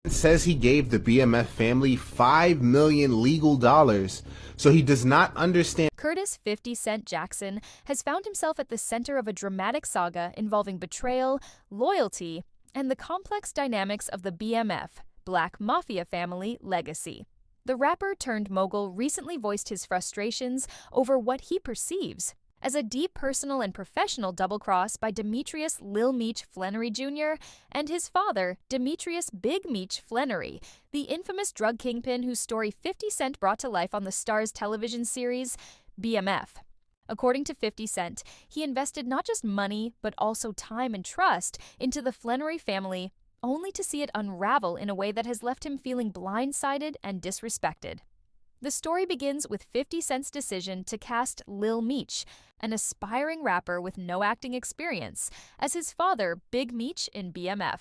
Says he gave the BMF family $5 million legal dollars, so he does not understand. Curtis 50 Cent Jackson has found himself at the center of a dramatic saga involving betrayal, loyalty, and the complex dynamics of the BMF, Black Mafia family legacy. The rapper turned mogul recently voiced his frustrations over what he perceives as a deep personal and professional double-cross by Demetrius Lil Meech Flannery Jr. and his father, Demetrius Big Meech Flannery, the infamous drug kingpin whose story 50 Cent brought to life on the Starz television series BMF. According to 50 Cent, he invested not just money, but also time and trust into the Flannery family, only to see it unravel in a way that has left him feeling blindsided and disrespected. The story begins with 50 Cent's decision to cast Lil Meech, an aspiring rapper with no acting experience, as his father, Big Meech, in BMF.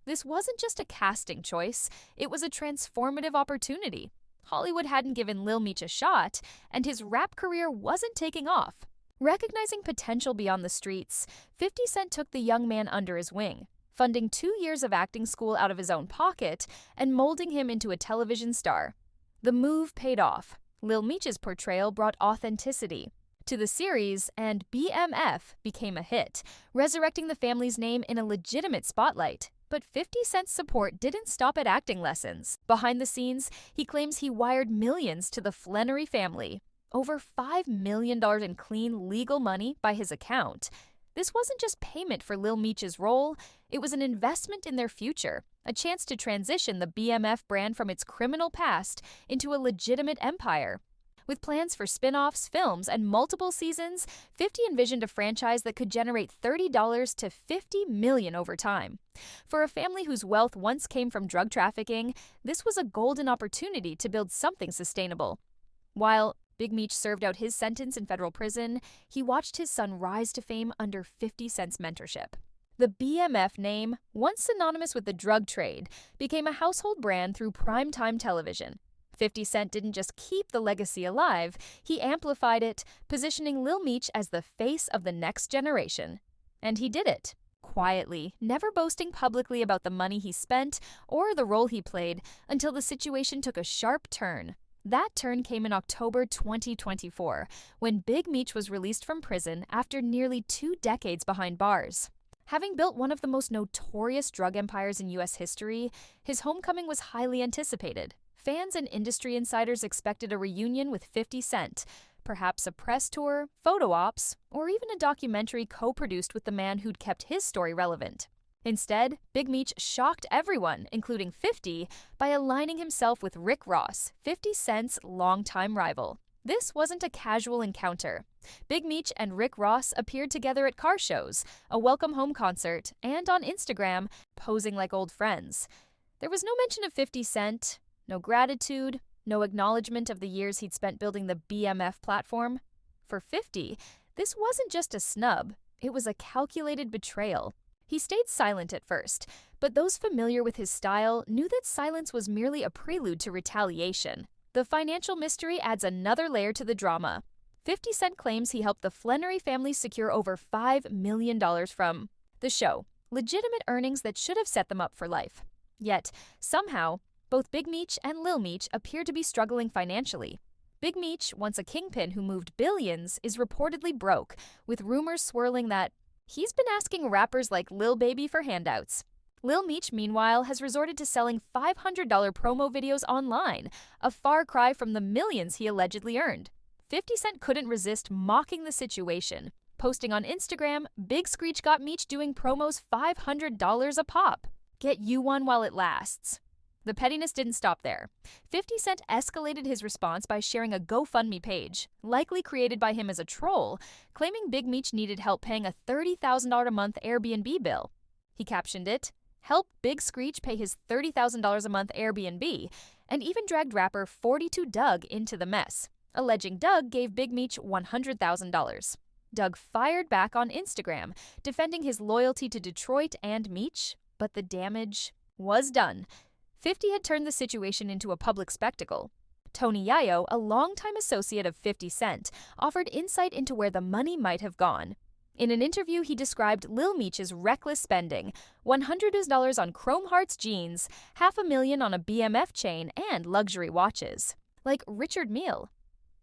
This wasn't just a casting choice, it was a transformative opportunity. Hollywood hadn't given Lil Meech a shot, and his rap career wasn't taking off. Recognizing potential beyond the streets, 50 Cent took the young man under his wing, funding 2 years of acting school out of his own pocket and molding him into a television star. The move paid off. Lil Meech's portrayal brought authenticity to the series, and BMF became a hit, resurrecting the family's name in a legitimate spotlight. But 50 Cent's support didn't stop at acting lessons. Behind the scenes, he claims he wired millions to the Flannery family, over $5 million in clean legal money by his account. This wasn't just payment for Lil Meech's role, it was an investment in their future, a chance to transition the BMF brand from its criminal past into a legitimate empire. With plans for spin-offs, films, and multiple seasons, 50 envisioned a franchise that could generate $30 to $50 million over time. For a family whose wealth once came from drug trafficking, this was a golden opportunity to build something sustainable. While Big Meech served out his sentence in federal prison, he watched his son rise to fame under 50 Cent's mentorship. The BMF name, once synonymous with the drug trade, became a household brand through primetime television. 50 Cent didn't just keep the legacy alive, he amplified it, positioning Lil Meech as the face of the next generation. And he did it, quietly, never boasting publicly about the money he spent or the role he played, until the situation took a sharp turn. That turn came in October 2024, when Big Meech was released from prison after nearly 2 decades behind bars. Having built one of the most notorious drug empires in U.S. history, his homecoming was highly anticipated. Fans and industry insiders expected a reunion with 50 Cent, perhaps a press tour, photo ops, or even a documentary co-produced with the man who'd kept his story relevant. Instead, Big Meech shocked everyone, including 50, by aligning himself with Rick Ross, 50 Cent's longtime rival. This wasn't a casual encounter. Big Meech and Rick Ross appeared together at car shows, a welcome home concert, and on Instagram, posing like old friends. There was no mention of 50 Cent, no gratitude, no acknowledgement of the years he'd spent building the BMF platform. For 50, this wasn't just a snub, it was a calculated betrayal. He stayed silent at first, but those familiar with his style knew that silence was merely a prelude to retaliation. The financial mystery adds another layer to the drama. 50 Cent claims he helped the Flannery family secure over $5 million from the show, legitimate earnings that should have set them up for life. Yet, somehow, both Big Meech and Lil Meech appear to be struggling financially. Big Meech, once a kingpin who moved billions, is reportedly broke, with rumors swirling that he's been asking rappers like Lil Baby for handouts. Lil Meech, meanwhile, has resorted to selling $500 promo videos online, a far cry from the millions he allegedly earned. 50 Cent couldn't resist mocking the situation, posting on Instagram, "Big Screech got Meech doing promos $500 a pop. Get you one while it lasts." The pettiness didn't stop there. 50 Cent escalated his response by sharing a GoFundMe page, likely created by him as a troll, claiming Big Meech needed help paying a $30,000 a month Airbnb bill. He captioned it, "Help Big Screech pay his $30,000 a month Airbnb," and even dragged rapper 42 Doug into the mess, alleging Doug gave Big Meech $100,000. Doug fired back on Instagram, defending his loyalty to Detroit and Meech, but the damage was done. 50 had turned the situation into a public spectacle. Tony Yayo, a longtime associate of 50 Cent, offered insight into where the money might have gone. In an interview, he described Lil Meech's reckless spending: $100 on Chrome Hearts jeans, $500,000 on a BMF chain, and luxury watches. Like Richard Mille.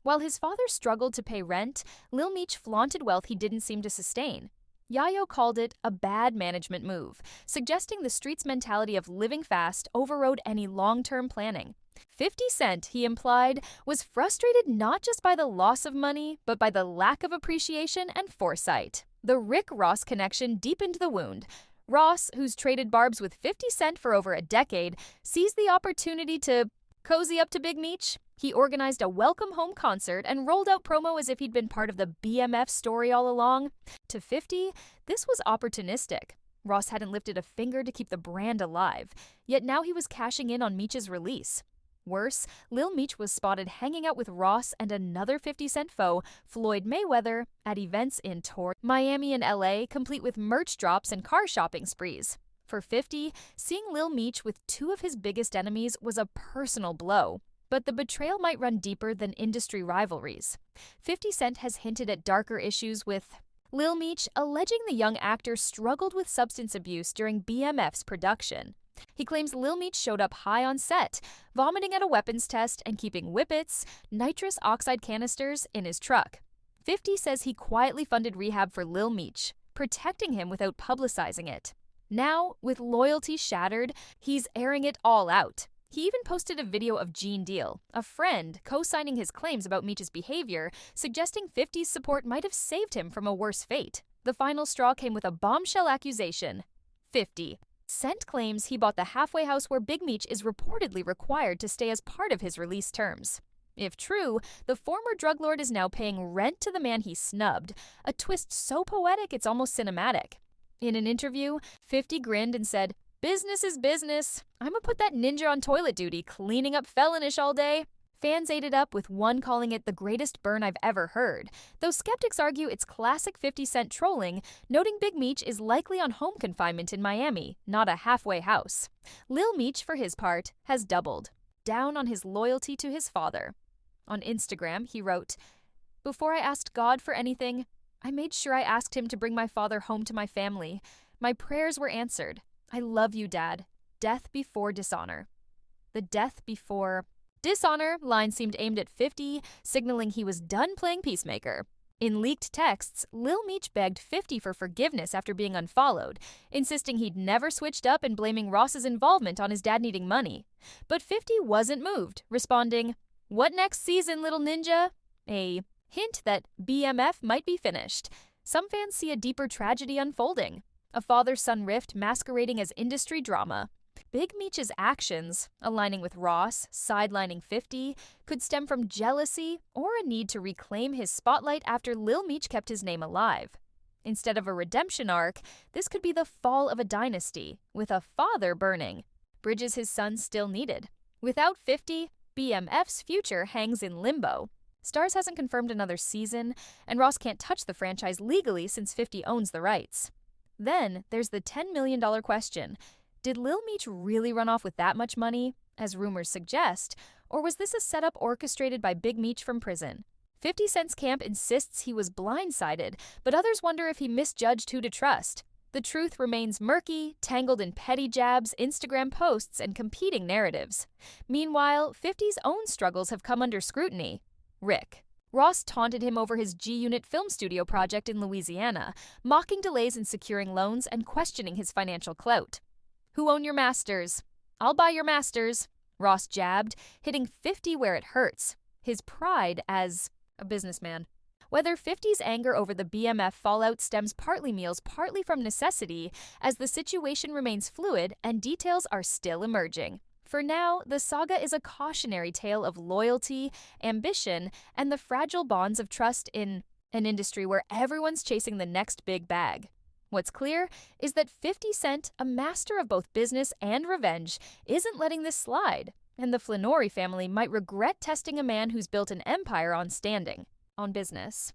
While his father struggled to pay rent, Lil Meech flaunted wealth he didn't seem to sustain. Yayo called it a bad management move, suggesting the street's mentality of living fast overrode any long-term planning. 50 Cent, he implied, was frustrated not just by the loss of money, but by the lack of appreciation and foresight. The Rick-Ross connection deepened the wound. Ross, who's traded barbs with 50 Cent for over a decade, seized the opportunity to cozy up to Big Meech. He organized a welcome home concert and rolled out promo as if he'd been part of the BMF story all along. To 50, this was opportunistic. Ross hadn't lifted a finger to keep the brand alive, yet now he was cashing in on Meech's release. Worse, Lil Meech was spotted hanging out with Ross and another 50 Cent foe, Floyd Mayweather, at events in Miami and LA, complete with merch drops and car shopping sprees. For 50, seeing Lil Meech with two of his biggest enemies was a personal blow. But the betrayal might run deeper than industry rivalries. 50 Cent has hinted at darker issues, with Lil Meech alleging the young actor struggled with substance abuse during BMF's production. He claims Lil Meech showed up high on set, vomiting at a weapons test and keeping whippets, nitrous oxide canisters, in his truck. 50 says he quietly funded rehab for Lil Meech, protecting him without publicizing it. Now, with loyalty shattered, he's airing it all out. He even posted a video of Gene Deal, a friend, co-signing his claims about Meech's behavior, suggesting 50's support might have saved him from a worse fate. The final straw came with a bombshell accusation. 50 Cent claims he bought the halfway house where Big Meech is reportedly required to stay as part of his release terms. If true, the former drug lord is now paying rent to the man he snubbed, a twist so poetic it's almost cinematic. In an interview, 50 grinned and said, "Business is business. I'ma put that ninja on toilet duty, cleaning up felonish all day." Fans ate it up, with one calling it the greatest burn I've ever heard, though skeptics argue it's classic 50 Cent trolling, noting Big Meech is likely on home confinement in Miami, not a halfway house. Lil Meech, for his part, has doubled down on his loyalty to his father. On Instagram, he wrote, "Before I asked God for anything, I made sure I asked him to bring my father home to my family. My prayers were answered. I love you, Dad. Death before dishonor." The death before dishonor line seemed aimed at 50, signaling he was done playing peacemaker. In leaked texts, Lil Meech begged 50 for forgiveness after being unfollowed, insisting he'd never switched up and blaming Ross's involvement on his dad needing money. But 50 wasn't moved, responding, "What next season, little ninja?" A hint that BMF might be finished. Some fans see a deeper tragedy unfolding, a father-son rift masquerading as industry drama. Big Meech's actions, aligning with Ross, sidelining 50, could stem from jealousy or a need to reclaim his spotlight after Lil Meech kept his name alive. Instead of a redemption arc, this could be the fall of a dynasty, with a father burning bridges his son still needed. Without 50, BMF's future hangs in limbo. Starz hasn't confirmed another season, and Ross can't touch the franchise legally since 50 owns the rights. Then there's the $10 million question. Did Lil Meech really run off with that much money, as rumors suggest, or was this a setup orchestrated by Big Meech from prison? 50 Cent's camp insists he was blindsided, but others wonder if he misjudged who to trust. The truth remains murky, tangled in petty jabs, Instagram posts, and competing narratives. Meanwhile, 50's own struggles have come under scrutiny. Rick. Ross taunted him over his G-Unit film studio project in Louisiana, mocking delays in securing loans and questioning his financial clout. "Who own your masters?" "I'll buy your masters," Ross jabbed, hitting 50 where it hurts, his pride as a businessman. Whether 50's anger over the BMF fallout stems partly meals, partly from necessity, as the situation remains fluid and details are still emerging. For now, the saga is a cautionary tale of loyalty, ambition, and the fragile bonds of trust in an industry where everyone's chasing the next big bag. What's clear is that 50 Cent, a master of both business and revenge, isn't letting this slide, and the Flannery family might regret testing a man who's built an empire on standing on business.